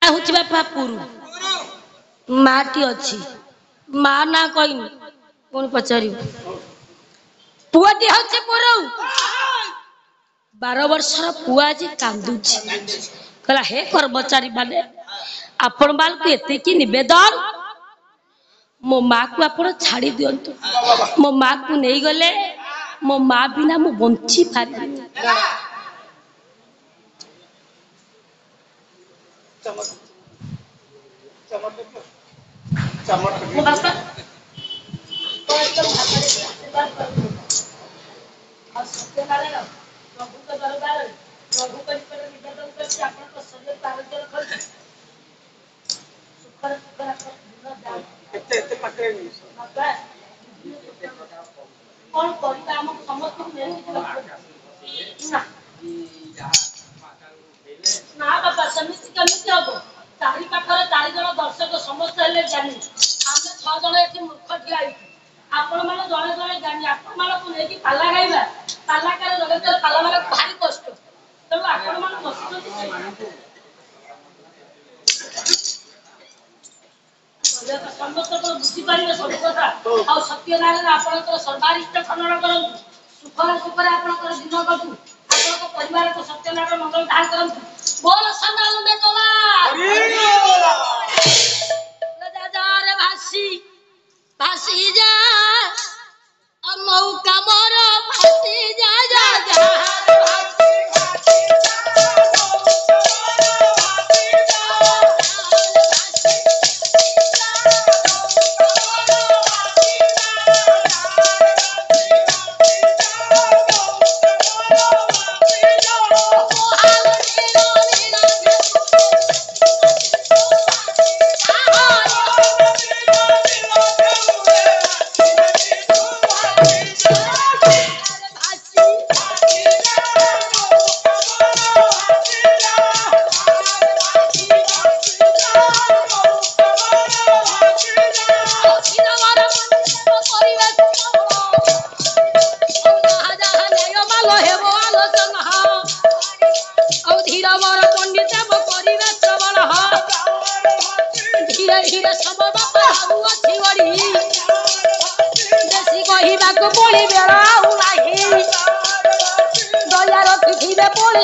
हूँ बापा पुरु माटी अच्छी माँ ना कहनी पुणी पचार पुआटी हूँ पुरु 12 वर्षर पुआ आज कांदुची कहला हे कर्मचारी माने आपण बालू एतिकी निवेदन मो माँ को आपण छाड़ी दियंतु मो माँ को नहीं गले मो माँ बिना मु बंची पारि प्रभु के दरबार प्रभु के निवेदन करछि आपन को शरीर आरोग्य रखछि सुखर सुखर एते एते पाटे बाबा कोन करबा हम समस्त मेल ना ना बाबा समिति केमिति हबो चारि पाखरे 4 जण दर्शक समस्त हेले जानि आमे 6 जण एठी मूर्ख ठियाई आपण माने जणे जणे जानि आपण माने को नेकी पाला गाइबा पाला करे जगत पाला माने भारी कष्ट तब आपण माने बसुଛନ୍ତି समस्त को बुझी पारिबे सब कथा आ सत्यनारायण आपनकर सर्वारिष्ट खंडन करंतु सुखर सुखर आपनकर दिन कटु आपनकर परिवार को सत्यनारायण मंगल धार करंतु बोल सनाल में तोला जा जा रे भासी भासी जा नौका मोर भासी जा जा जा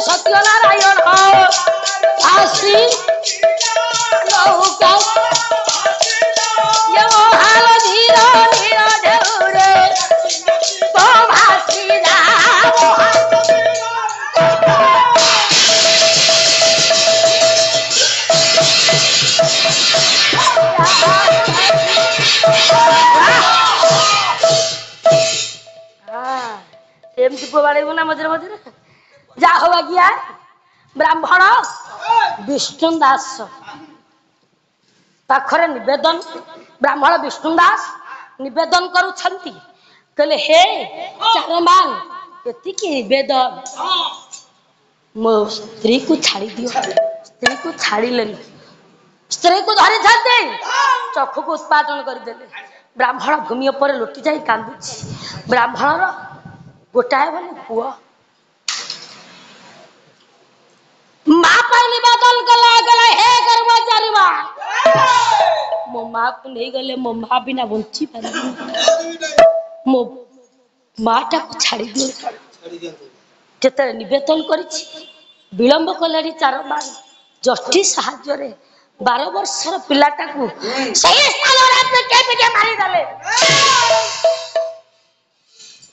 सत्यनारायण आसी नौका यो हाल धीर धीर ढेउरे तो भासी जा एमती पवाड़े ना मझे मझे जा हो आज्ञा ब्राह्मण विष्णु दास पाखरे निवेदन ब्राह्मण विष्णु दास निवेदन करुछंती कहले हे चारमान एतिकी निवेदन मो स्त्री को छाड़ी दियो स्त्री को छाड़ी लेनी स्त्री को धरी छाते चक्षु को उत्पादन कर देले ब्राह्मण भूमि ऊपर लोटी जाई कांदुची ब्राह्मणर गोटाए बोले पुआ माँ पर निवेदन कला गला हे कर्मचारी माँ मो माँ को नहीं गले मो माँ बिना बंची पारि मो माटा को छाड़ी दियो जेते निवेदन करिछि विलंब कलेरी चार मान जस्टिस साहाय्य रे 12 वर्षर पिलाटा को सही स्थान रे आपने के पिटे मारी दले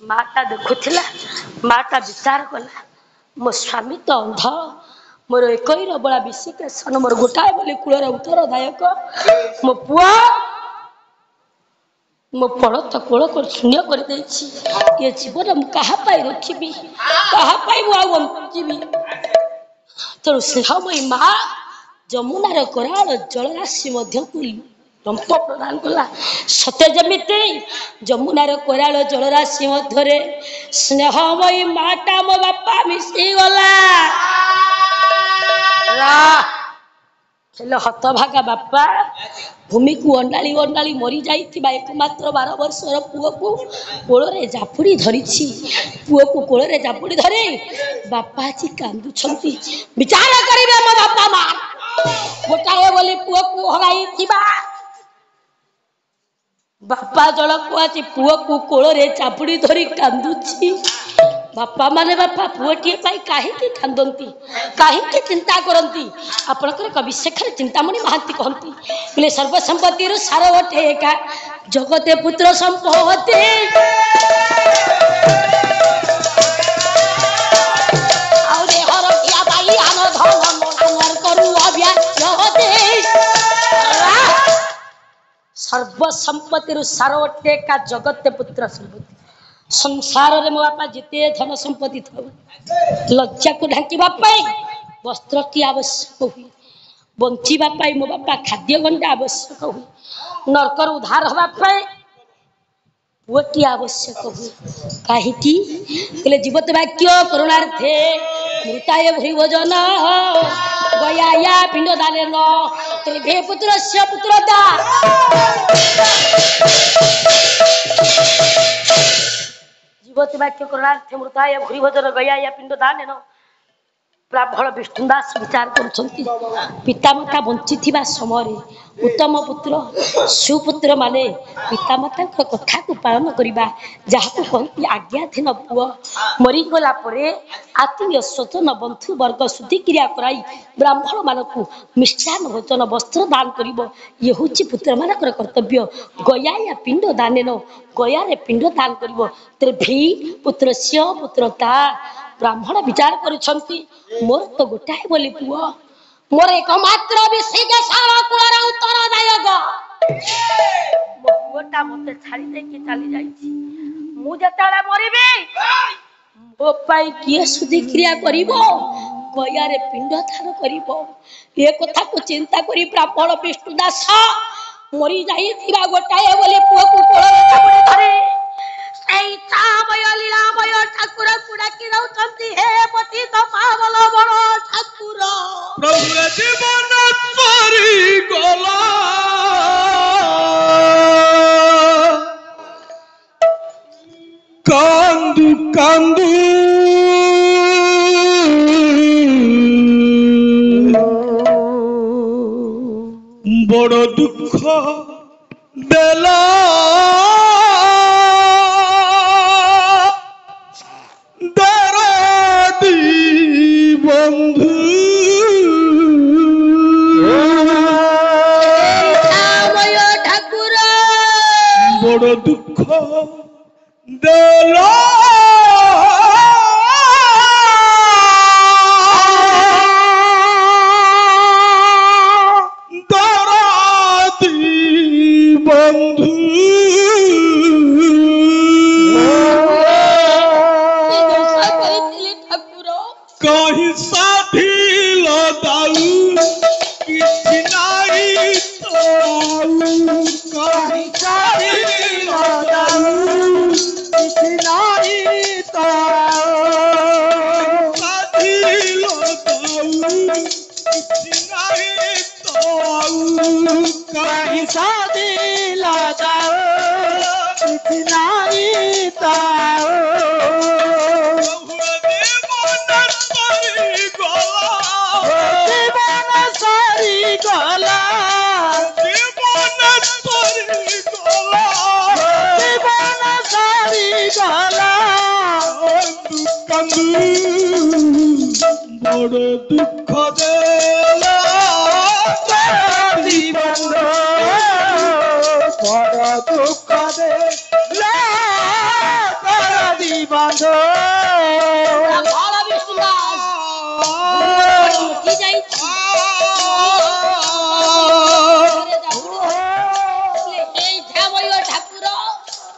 माटा देखुथिला माटा विचार कला मो स्वामी तो अंध मोर एकई रबला विशिकेशन मोर गोटाए बोली कूलर उत्तरदायक मो पुआ मो पड़त कोल कर शून्य कर देछि ये जीवन मु कहा पाई रखिबी कहा पाई मु आंजीबी तेणु स्नेहमयी माँ जमुनार कराल जलराशि मध्य लंप प्रदान कला सत्य जमीते जमुनार कराल जलराशि मध्य स्नेहमयी माटा मो बापा मिसी गला हतभागा बापा भूमि को अंडाली अंडाली मरी जाइथिबा एकमात्र 12 वर्षर पुओ को कोଳରେ जापुड़ी धरिछि पुओ को कोଳରେ जापुड़ी धरे बापा जी कांदुछंती विचार करिवे मो बापा मां गोटाए बोली पुओ को हराई थिबा बापा जड़क आज पुओ को कोल चापुड़ी धरी कांदुची बापा माने बापा पुओटी कहीं कांदती कहीं चिंता करती आपणकर कवि शेखर चिंतामणि महांती कहती बोले सर्वसंपत्ति सार अटे एका जगते पुत्र संपत्ति सर्वसंपत्ति सार अटे एका जगते पुत्र संपत्ति संसार रे मो बापा जिते धन संपत्ति था लज्जा को ढांकीबा वस्त्र की आवश्यक हुए बंचीबा मो बापा खाद्य गंडा आवश्यक हुए नरकर उद्धार हवा पुओटी आवश्यक हुए कहीं जीवत वाक्य करुणार्थे मृताय भई भोजन गया पिंड दाने न पुत्र से पुत्रता जीवत वाक्य करुणार्थे मृताय भूरी भोजन गया या पिंड दान ब्राह्मण विष्णुदास विचार करुछंती पितामाता बंची थिबा समय उत्तम पुत्र सुपुत्र माने पितामाता कथा को पालन करिबा जहाको कहती आज्ञाधीन पुओ मरी गला परे आत्मीय स्वजन बंधु वर्ग शुद्धि क्रिया कराई ब्राह्मण मानकु मिष्टान भोजन वस्त्र दान करिबो ये होची पुत्र मानकर कर्तव्य गया या पिंड दानेन गया रे पिंड दान करिबो तेरे भी पुत्रस्य पुत्रता ब्राह्मण विचार करुछंती मोर तो गोटाए बोली पुओ मोर एकमात्र विषय के सारा कुळर उत्तरदायक मो पुओटा मते छाड़ी दे के चली जाईची मु जताळे मरिबी मो पाई किए सुधी क्रिया करिवो गया रे पिंड दान करिवो ए कथा को चिंता करी ब्राह्मण विष्णुदास मरी जाई थिबा गोटाए बोली पुओ को कोळरे चापड़ी धरे लीलामय ठाकुर कुड़ा कि हे पति तो पागल बड़ ठाकुर प्रभु जीवन सारी गला कांदू कांदू बड़ दुख देला बड़ दुख देला दरादी बंधु कहीं साथी लदाऊ किसी नाई तो कहीं साथी लदाऊ किसी नाई तो साथी लदाऊ किसी नाई तो कहीं साथी लदाऊ किसी नाई तो बड़ दुख देला बंधु बड़ दुख देला बंधु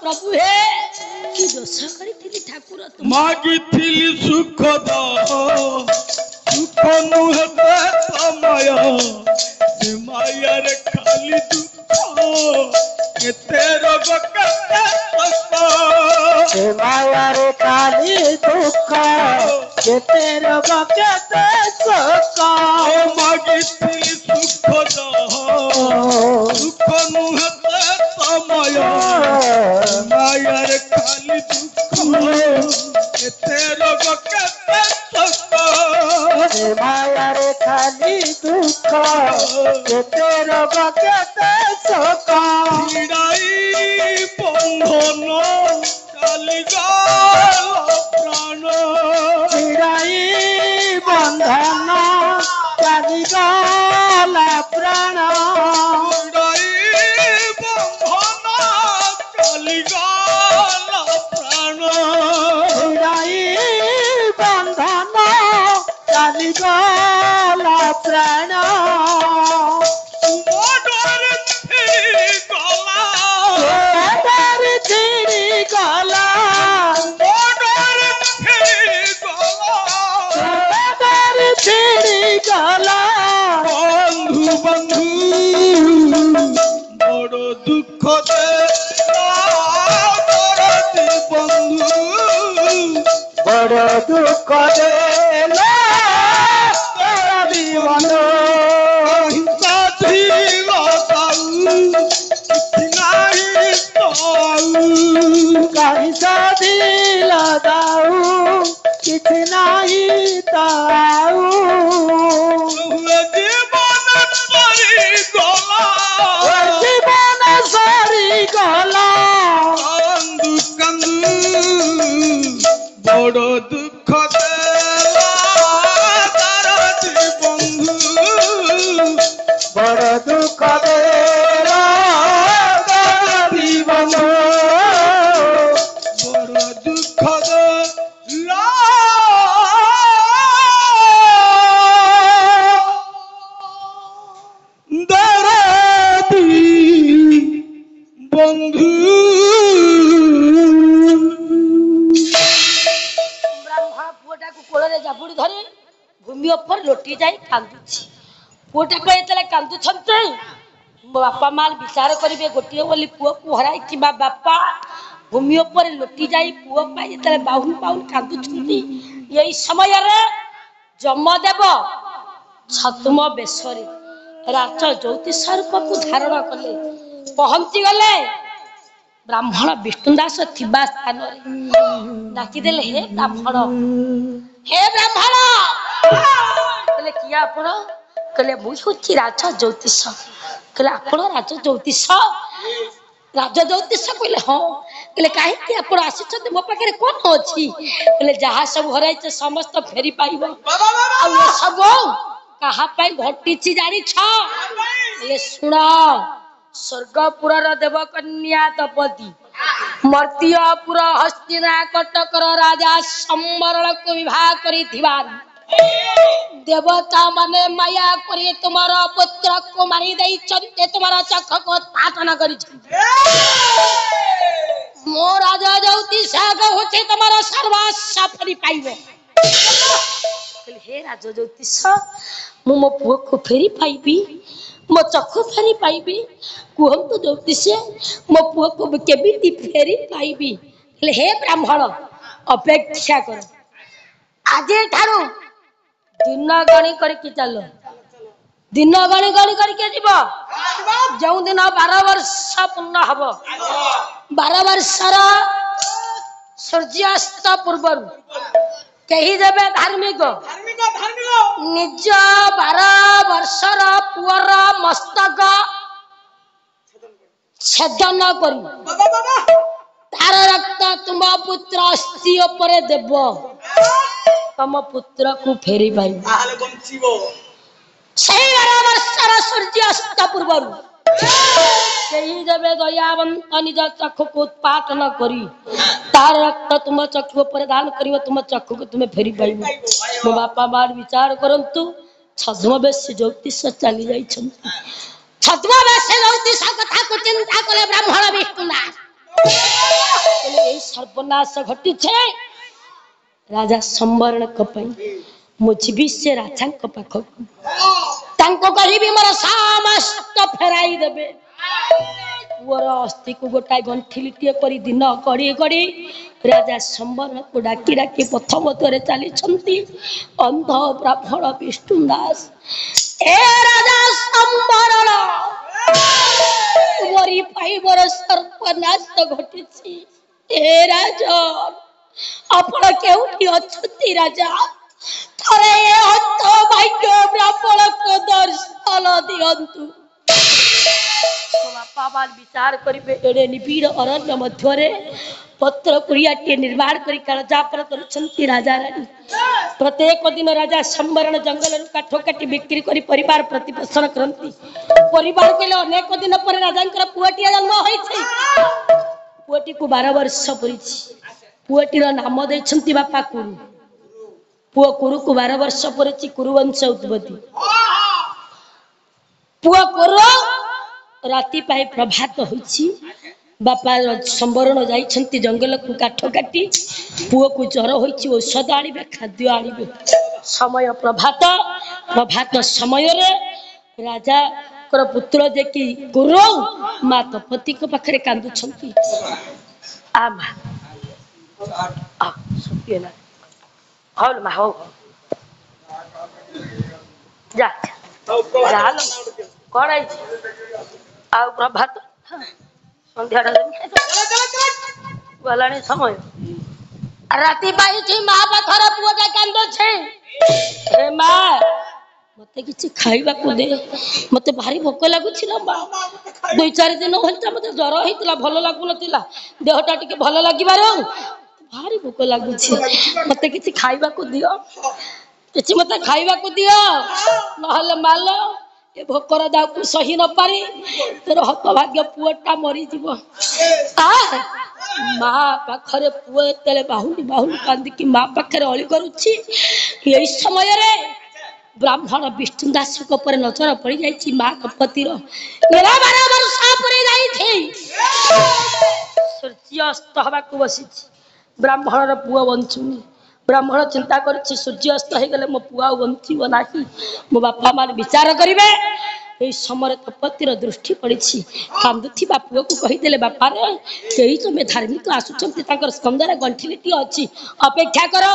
प्रभु हे कि दोष करी ठाकुर मागी सुख सुख नुहे समय से माया रे खाली दुख केते रोग केते कष्ट माया रे खाली दुख केते रोग केते कष्ट मागी सुख सुख नुहे समय माया रे खाली दुख केते रोग केते कष्ट ସେ ମାୟାରେ ଖାଲି ଦୁଃଖ କେତେ ରୋଗ କେତେ ଶୋକ ଛିଡ଼ାଇ ବନ୍ଧନ ଚାଲିଗଲା ପ୍ରାଣ ଛିଡ଼ାଇ ବନ୍ଧନ ଚାଲିଗଲା ପ୍ରାଣ ଛିଡ଼ାଇ ବନ୍ଧନ ଚାଲିଗଲା ପ୍ରାଣ ଛିଡ଼ାଇ ବନ୍ଧନ ଚାଲିଗଲା ପ୍ରାଣ ବନ୍ଧୁ ବନ୍ଧୁ ବଡ଼ ଦୁଃଖ ବନ୍ଧୁ ବଡ଼ ଦୁଃଖ ଦେଲା ବନ୍ଧୁ ହିଂସା ଥିଲ ତାଉ କିଛି ନାହିଁ କାହିଁ ସାଧିଲ ଦାଉ କିଛି ନାହିଁ ତାଉ ଜୀବନ ସରିଗଲା କାନ୍ଦୁ କାନ୍ଦୁ ବଡ଼ ଦୁଃଖ ଦେଲା ତାର ବନ୍ଧୁ ବଡ଼ ଦୁଃଖ ଦେଲା ବନ୍ଧୁ ବଡ଼ ଦୁଃଖ ଦେଲା ବନ୍ଧୁ ବ୍ରାହ୍ମଣ ପୁଅଟାକୁ କୋଳରେ ଜାବୁଡ଼ି ଧରି ଭୂମି ଉପରେ ଲୋଟି ଯାଇ କାନ୍ଦୁଛି। ପୁଅଟାକୁ ଯେତେବେଳେ କାନ୍ଦୁଛନ୍ତି ମୋ ବାପା ମା ବିଚାର କରିବେ ଗୋଟିଏ ବୋଲି ପୁଅକୁ ହରାଇଥିବା ବାପା ଭୂମି ଉପରେ ଲୋଟି ଯାଇ ପୁଅ ପାଇଁ ଯେତେବେଳେ ବାହୁନି ବାହୁନି କାନ୍ଦୁଛନ୍ତି ଏଇ ସମୟରେ ଯମଦେବ ଛଦ୍ମ ବେଶରେ ରାଜ ଜ୍ୟୋତିଷ ରୂପକୁ ଧାରଣ କଲେ ପହଞ୍ଚି ଗଲେ ବ୍ରାହ୍ମଣ ବିଷ୍ଣୁ ଦାସ ଥିବା ସ୍ଥାନରେ ଡାକିଦେଲେ ହେ ବ୍ରାହ୍ମଣ କହିଲେ କିଏ ଆପଣ କହିଲେ ମୁଁ ହେଉଛି ରାଜ ଜ୍ୟୋତିଷ କହିଲେ ଆପଣ ରାଜ ଜ୍ୟୋତିଷ କହିଲେ ହଁ କହିଲେ କାହିଁକି ଆପଣ ଆସିଛନ୍ତି ମୋ ପାଖରେ କଣ ଅଛି କହିଲେ ଯାହା ସବୁ ହରାଇছে ସମସ୍ତ ଫେରି ପାଇବ ଆଉ ଏସବୁ କାହା ପାଇଁ ଘଟିଛି ଜାଣିଛ କହିଲେ ଶୁଣ ସ୍ୱର୍ଗପୁରର ଦେବକନ୍ୟା ଦ୍ରୌପଦୀ ମର୍ତ୍ତ୍ୟପୁର ହସ୍ତିନା କଟକର ରାଜା ସମ୍ବରଣକୁ ବିବାହ କରିଥିବା ଦେବତା ମାନେ ମାୟା କରି ତୁମର ପୁତ୍ରକୁ ମାରି ଦେଇଛନ୍ତି ତୁମର ଚକ୍ଷୁକୁ ଉତ୍ପାଟନ କରିଛନ୍ତି ମୋ ରାଜା ଜ୍ୟୋତିଷ କହୁଛି ତୁମର ସର୍ବସ୍ୱ ଫେରି ପାଇବ ହେ ରାଜ ଜ୍ୟୋତିଷ ମୁଁ ମୋ ପୁଅକୁ ଫେରି ପାଇବି ମୋ ଚକ୍ଷୁ ଫେରି ପାଇବି କୁହନ୍ତୁ ଜ୍ୟୋତିଷ ମୋ ପୁଅକୁ କେମିତି ଫେରି ପାଇବି ହେଲେ ହେ ବ୍ରାହ୍ମଣ ଅପେକ୍ଷା କର ଆଜିଠାରୁ ଦିନ ଗଣି କରିକି ଚାଲ ଦିନ ଗଣି ଗଣି କରିକି ଯିବ ଯେଉଁ ଦିନ 12 ବର୍ଷ ପୂର୍ଣ୍ଣ ହବ 12 ବର୍ଷର ସୂର୍ଯ୍ୟାସ୍ତ ପୂର୍ବରୁ କେହି ଦେବେ ଧାର୍ମିକ ନିଜ 12 ବର୍ଷର ପୁଅର ମସ୍ତକ ଛେଦନ କରି ତାର ରକ୍ତ ତୁମ ପୁତ୍ର ଅସ୍ଥି ଉପରେ ଦେବ ତମ ପୁତ୍ରକୁ ଫେରି ପାଇବ ସେଇ 12 ବର୍ଷର ସୂର୍ଯ୍ୟାସ୍ତ ପୂର୍ବରୁ କେହି ଦେବେ ଦୟାବନ୍ତ ନିଜ ଚକ୍ଷୁକୁ ଉତ୍ପାଟନ କରି ତାର ରକ୍ତ ତୁମ ଚକ୍ଷୁ ଉପରେ ଦାନ କରିବ ତୁମ ଚକ୍ଷୁକୁ ତୁମେ ଫେରି ପାଇବ ମୋ ବାପା ମା ବିଚାର କରନ୍ତୁ ଛଦ୍ମବେଶୀ ଜ୍ୟୋତିଷ ଚାଲି ଯାଇଛନ୍ତି ଛଦ୍ମବେଶୀ ଜ୍ୟୋତିଷ କଥାକୁ ଚିନ୍ତା କଲେ ବ୍ରାହ୍ମଣ ବିଷ୍ଣୁ ଦାସ এই সর্বনাশ ঘটিছে রাজা সম্বরণଙ୍କ ପାଇଁ ମୁଁ ଯିବି ସେ ରାଜାଙ୍କ ପାଖକୁ ତାଙ୍କୁ କହିବି ମୋର ସମସ୍ତ ଫେରାଇ ଦେବେ ପୁଅର ଅସ୍ଥିକୁ ଗୋଟାଏ ଗଣ୍ଠିଲିଟିଏ କରି ଦିନ ଗଡ଼ି ଗଡ଼ି ରାଜା ସମ୍ବରଣକୁ ଡାକି ଡାକି ପଥ ମଧ୍ୟରେ ଚାଲିଛନ୍ତି ଅନ୍ଧ ବ୍ରାହ୍ମଣ ବିଷ୍ଣୁ ଦାସ ଏ ରାଜା ସମ୍ବରଣ ତୁମରି ପାଇଁ ମୋର ସର୍ବନାଶ ଘଟିଛି ଏ ରାଜା ଆପଣ କେଉଁଠି ଅଛନ୍ତି ରାଜା ଥରେ ଏ ହତ ଭାଗ୍ୟ ବ୍ରାହ୍ମଣକୁ ଦର୍ଶନ ଦିଅନ୍ତୁ। ବାପା ମା ବିଚାର କରିବେ ଏଡେ ନିବିଡ଼ ଅରଣ୍ୟ ମଧ୍ୟରେ ପତ୍ର କୁଡ଼ିଆଟିଏ ନିର୍ମାଣ କରି କାଳଯାପନ କରୁଛନ୍ତି ରାଜା ରାଣୀ। ପ୍ରତ୍ୟେକ ଦିନ ରାଜା ସମ୍ବରଣ ଜଙ୍ଗଲରୁ କାଠ କାଟି ବିକ୍ରି କରି ପରିବାର ପ୍ରତିପୋଷଣ କରନ୍ତି। ପରିବାର କହିଲେ ଅନେକ ଦିନ ପରେ ରାଜାଙ୍କର ପୁଅଟିଏ ଜନ୍ମ ହୋଇଛି। ପୁଅଟିକୁ 12 ବର୍ଷ ପୁରିଛି। ପୁଅଟିର ନାମ ଦେଇଛନ୍ତି ବାପା କୁରୁ। ପୁଅ କୁରୁକୁ 12 ବର୍ଷ ପୁରିଛି। କୁରୁବଂଶ ଉତ୍ପତ୍ତି। ପୁଅ କୁରୁ ରାତି ପାଇ ପ୍ରଭାତ ହୋଇଛି। ବାପା ସମ୍ବରଣ ଯାଇଛନ୍ତି ଜଙ୍ଗଲକୁ କାଠ କାଟି। ପୁଅକୁ ଜ୍ୱର ହୋଇଛି, ଔଷଧ ଆଣିବେ, ଖାଦ୍ୟ ଆଣିବେ। ସମୟ ପ୍ରଭାତ। ପ୍ରଭାତ ସମୟରେ ରାଜାଙ୍କର ପୁତ୍ର ଯେ କି କୁରୁ ମା ତପତୀଙ୍କ ପାଖରେ କାନ୍ଦୁଛନ୍ତି। ହଉ ମା ହଉ ଯା କଣ ହେଇଛି ଆଉ ପ୍ରଭାତ ସନ୍ଧ୍ୟାଟା ଗଲାଣି ସମୟ। ରାତି ପାଇଛି ମା ପାଖରେ ପୁଅଟା କାନ୍ଦୁଛି। ହେ ମା ମତେ କିଛି ଖାଇବାକୁ ଦେ, ମତେ ଭାରି ଭୋକ ଲାଗୁଛି ନା ମା। 2-4 ଦିନ ହେଲା ମତେ ଜ୍ୱର ହେଇଥିଲା, ଭଲ ଲାଗୁନଥିଲା। ଦେହଟା ଟିକେ ଭଲ ଲାଗିବାରୁ ଭାରି ଭୋକ ଲାଗୁଛି, ମତେ କିଛି ଖାଇବାକୁ ଦିଅ, କିଛି ମତେ ଖାଇବାକୁ ଦିଅ, ନହେଲେ ମାଲ ଏ ଭୋକର ଦାଉକୁ ସହି ନ ପାରି ତୋର ହତଭାଗ୍ୟ ପୁଅଟା ମରିଯିବ। ମା ପାଖରେ ପୁଅ ଯେତେବେଳେ ବାହୁନି ବାହୁନି କାନ୍ଦିକି ମା ପାଖରେ ଅଳି କରୁଛି। ଏଇ ସମୟରେ ବ୍ରାହ୍ମଣ ବିଷ୍ଣୁ ଦାସଙ୍କ ଉପରେ ନଜର ପଡି ଯାଇଛି। ମା ତପତୀର 12 ବର୍ଷ ପରେ ଯାଇଛି। ସୂର୍ଯ୍ୟ ଅସ୍ତ ହେବାକୁ ବସିଛି। ବ୍ରାହ୍ମଣର ପୁଅ ବଞ୍ଚୁନି। ବ୍ରାହ୍ମଣ ଚିନ୍ତା କରୁଛି ସୂର୍ଯ୍ୟ ଅସ୍ତ ହେଇଗଲେ ମୋ ପୁଅ ଆଉ ବଞ୍ଚିବ ନାହିଁ। ମୋ ବାପା ମା ବିଚାର କରିବେ। ଏଇ ସମୟରେ ତପତୀର ଦୃଷ୍ଟି ପଡିଛି। କାନ୍ଦୁଥିବା ପୁଅକୁ କହିଦେଲେ ବାପାରେ କେହି ତମେ ଧାର୍ମିକ ଆସୁଛନ୍ତି, ତାଙ୍କର ସ୍କନ୍ଧରେ ଗଣ୍ଠିଲିଟିଏ ଅଛି, ଅପେକ୍ଷା କର,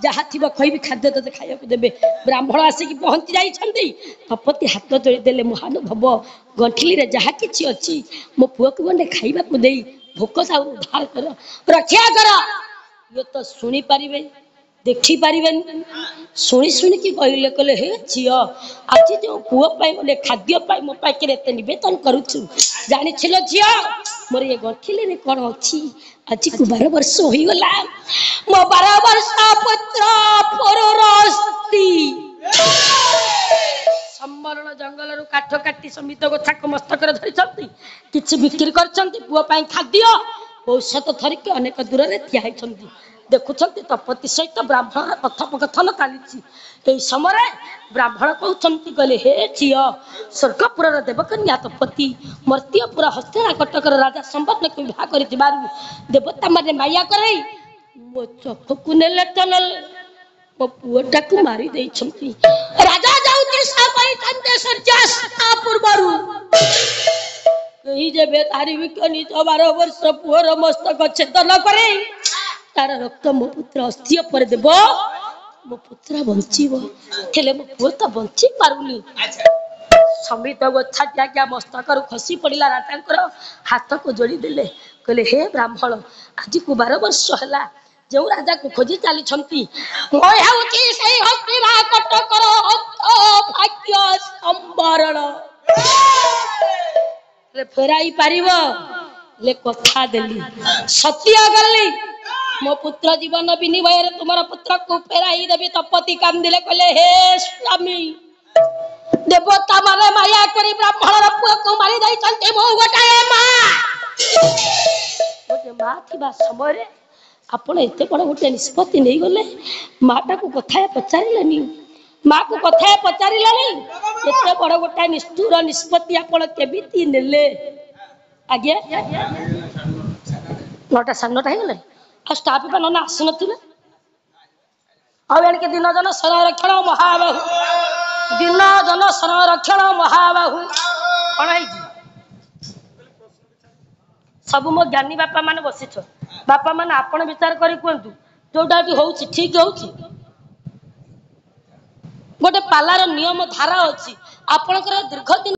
ଯାହା ଥିବ କହିବି, ଖାଦ୍ୟ ତତେ ଖାଇବାକୁ ଦେବେ। ବ୍ରାହ୍ମଣ ଆସିକି ପହଞ୍ଚି ଯାଇଛନ୍ତି। ତପତୀ ହାତ ଯୋଡ଼ି ଦେଲେ ମହାନୁଭବ ଗଣ୍ଠିଲିରେ ଯାହା କିଛି ଅଛି ମୋ ପୁଅକୁ ଗଣ୍ଡେ ଖାଇବାକୁ ଦେଇ ଭୋକ ତାକୁ ଉଦ୍ଧାର କର, ରକ୍ଷା କର। ଇଏ ତ ଶୁଣି ପାରିବେ ଦେଖି ପାରିବେନି। ଶୁଣିକି କହିଲେ କହିଲେ ହେ ଝିଅ ଆଜି ଯେଉଁ ପୁଅ ପାଇଁ ଗଣ୍ଡେ ଖାଦ୍ୟ ପାଇଁ ମୋ ପାଖରେ ଏତେ ନିବେଦନ କରୁଛୁ, ଜାଣିছিল ଝିଅ ମୋର ଏ ଗଣ୍ଠିଲିରେ କଣ ଅଛି? ଆଜିକୁ 12 ବର୍ଷ ହୋଇଗଲା। ମୋ 12 ବର୍ଷ ପୁତ୍ର ପରର ଅସ୍ଥି ସମ୍ବରଣ ଜଙ୍ଗଲରୁ କାଠ କାଟି ସମିତ ଗୋଛାକୁ ମସ୍ତକରେ ଧରିଛନ୍ତି। କିଛି ବିକ୍ରି କରିଛନ୍ତି। ପୁଅ ପାଇଁ ଖାଦ୍ୟ ଔଷଧ ଧରିକି ଅନେକ ଦୂରରେ ଠିଆ ହେଇଛନ୍ତି। ଦେଖୁଛନ୍ତି ତପତୀ ସହିତ ବ୍ରାହ୍ମଣର କଥୋପକଥନ ଚାଲିଛି। ଏଇ ସମୟରେ ବ୍ରାହ୍ମଣ କହୁଛନ୍ତି କହିଲେ ହେ ଝିଅ ସ୍ୱର୍ଗପୁରର ଦେବକନ୍ୟା ତପତୀ ମର୍ତ୍ତ୍ୟପୁର ହସ୍ତିନା କଟକର ରାଜା ସମ୍ବର୍ଣ୍ଣକୁ ବିବାହ କରିଥିବାରୁ ଦେବତା ମାନେ ମାୟା କରେଇ ମୋ ଚକ୍ଷୁକୁ ନେଲେ ତ ନେଲେ, ମୋ ପୁଅଟାକୁ ମାରି ଦେଇଛନ୍ତି। ରାଜା ଯାଉଛି ସୂର୍ଯ୍ୟାସ୍ତ ପୂର୍ବରୁ ଏହି ଯେବେ ଧାର୍ମିକ ନିଜ 12 ବର୍ଷ ପୁଅର ମସ୍ତକ ଛେଦନ করে ତାର ରକ୍ତ ମୋ ପୁତ୍ର ଅସ୍ଥି ଉପରେ ଦେବ, ମୋ ପୁତ୍ର ବଞ୍ଚିବ। ହେଲେ ମୋ ପୁଅ ତ ବଞ୍ଚି ପାରୁନି। ସମିତ ଗୋଛାଟି ଆଜ୍ଞା ମସ୍ତକରୁ ଖସି ପଡ଼ିଲା। ରାଜାଙ୍କର ହାତକୁ ଯୋଡ଼ି ଦେଲେ କହିଲେ ହେ ବ୍ରାହ୍ମଣ ଆଜିକୁ 12 ବର୍ଷ ହେଲା ଯେଉଁ ରାଜାକୁ ଖୋଜି ଚାଲିଛନ୍ତି, ମୁଁ ହେଉଛି ସେଇ ହସ୍ତିନା କଟକର ଭାଗ୍ୟ ସମ୍ବରଣ। ଫେରାଇ ପାରିବ? କଥା ଦେଲି, ସତ୍ୟ କଲି, ମୋ ପୁତ୍ର ଜୀବନ ବିନିମୟରେ ତୁମର ପୁତ୍ରକୁ ଫେରାଇ ଦେବି। ତପତୀ କାନ୍ଦିଲେ କହିଲେ ହେ ସ୍ୱାମୀ ଦେବତା ମାନେ ମାୟା କରି ବ୍ରାହ୍ମଣର ପୁଅକୁ ମାରି ଦେଇଛନ୍ତି। ମୁଁ ଗୋଟାଏ ମା, ଗୋଟେ ମା ଥିବା ସମୟରେ ଆପଣ ଏତେ ବଡ଼ ଗୋଟେ ନିଷ୍ପତ୍ତି ନେଇଗଲେ। ମାଟାକୁ କଥା ପଚାରିଲେନି, ମାକୁ କଥା ପଚାରିଲେନି। ଏତେ ବଡ଼ ଗୋଟେ ନିଷ୍ଠୁର ନିଷ୍ପତ୍ତି ଆପଣ କେମିତି ନେଲେ? ଆଜ୍ଞା 9ଟା 9:30 ହେଇଗଲେ। ଆଉ ଷ୍ଟାଫ ବା ନନା ଆସିନଥିଲେ। ଆଉ ଏଣିକି ଦିନ ଜନ ସଂରକ୍ଷଣ ମହାବାହୁ, ଦିନ ଜନ ସଂରକ୍ଷଣ ମହାବାହୁ କଣ ହେଇଛି? ସବୁ ମୋ ଜ୍ଞାନୀ ବାପା ମାନେ ବସିଛ। ବାପା ମାନେ ଆପଣ ବିଚାର କରି କୁହନ୍ତୁ ଯୋଉଟା ଏଠି ହଉଛି ଠିକ ହଉଛି? ଗୋଟେ ପାଲାର ନିୟମ ଧାରା ଅଛି। ଆପଣଙ୍କର ଦୀର୍ଘ ଦିନ